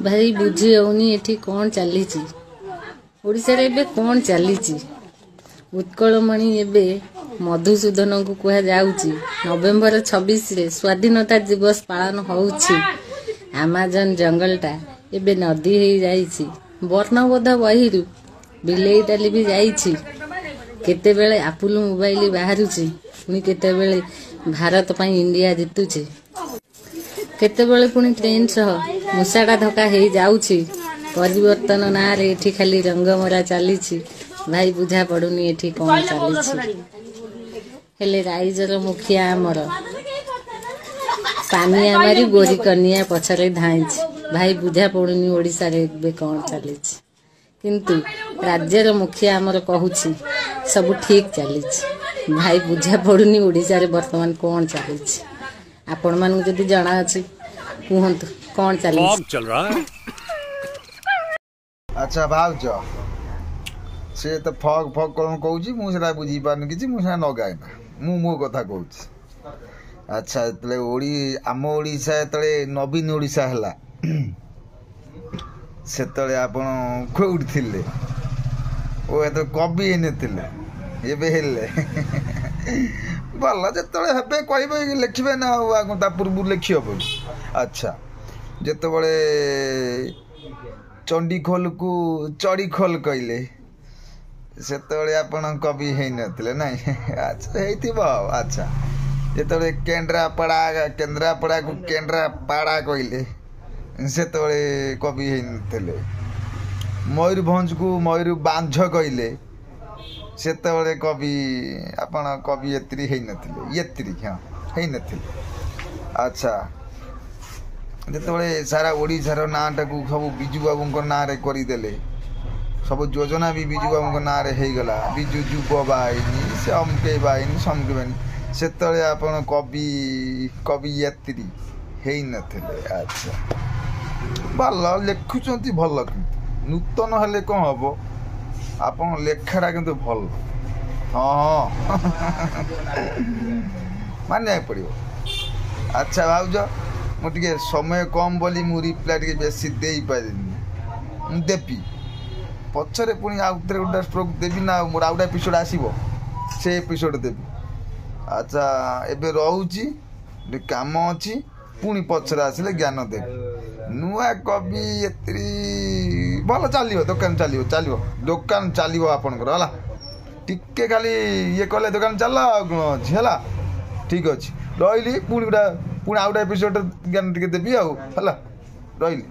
भाई बुझी होनी एठी कौन चली ओडिशा रे एबे कौन चली उत्कलमणि एबे मधुसूदन को कह जाउची नवेम्बर 26 रे स्वाधीनता दिवस पालन होउची। आमाजन जंगलटा एबे नदी हो जाइछि। वर्णबोध बहिरु बिलेई टाली भी जाइछि। केते बेले आपुल मोबाइल बाहरुछि पुनी केते बेले भारत पई इंडिया जितुछि। केते बेले पुनी ट्रेन सह मुसाडा धक्का हो जाउछि। परिवर्तन ना रे एठी खाली रंगमरा चलीछि। भाई बुझा पड़ुनी एठी कौन चलीछि। हेले राइजर मुखिया आमर पानिया मारी गोरी कनिया पछरे धाइछि। भाई बुझा पड़ुनी ओडिसा रे एबे कौन चलीछि। किंतु राज्यर मुखिया आमर कहूछि सब ठीक चलीछि। भाई बुझा पड़ुनी ओडिसा रे वर्तमान कौन चलीछि। आपण मानू जदि जणा अछि कहंतु कौन चलीछि। चल रहा है। अच्छा भाउज से तो फग फग कौन कहूँ मुझे बुझी पार कि मुझे नगाए ना मो कथा कहूँ। अच्छा ओडी आम ओडिशा ये नवीन ओडिशा है से आपण कौट थिले ओ ये कवि हे भल जो कहे लिखे ना पूर्व लिखी हम। अच्छा जिते चंडीखोल को चढ़ीखोल कहले से आपण कवि है नथिले ना। अच्छा हो। अच्छा जिते केन्द्रापड़ा को केन्द्रापाड़ा कहले से कवि है नथिले। मयूरभंज को मयूरबांझ कहले से कवि आपण कवि एत्री है नथिले एत्री हाँ है नथिले। अच्छा जिते सारा ओडिशार नाटा को सब बिजू बाबू ना करदेले सब योजना भी बिजू बाबू ना होगला। बिजू जुग बाहिनी से अमके बाहिनी समके बाहिनी से आपण कवि कवियत्री है नथिले। अच्छा भल लिखुंट भल नूतन हेले कौन हम आप लेखाटा किंतु भल हाँ मानिया पड़ो। अच्छा भाउज मुझे समय कम बोली मु रिप्लाई टे बेसी दे पारे देवी पचरे पुणी आउे गोटे स्ट्रोक देवी ना मोर आउटा एपिसोड आसो से एपिसोड देवी। अच्छा एबे रोची काम अच्छी पुणी पचरे आसिले ज्ञान देवी। नुआ कवि एत्री भल चलो दुकान चलो चलो दुकान चलो आपणकर है टिके खाली ये कले दुकान चल है ठीक अच्छे रही पुणी गोटा पुणी आउटा एपिसोड ज्ञान टे देवी है रही।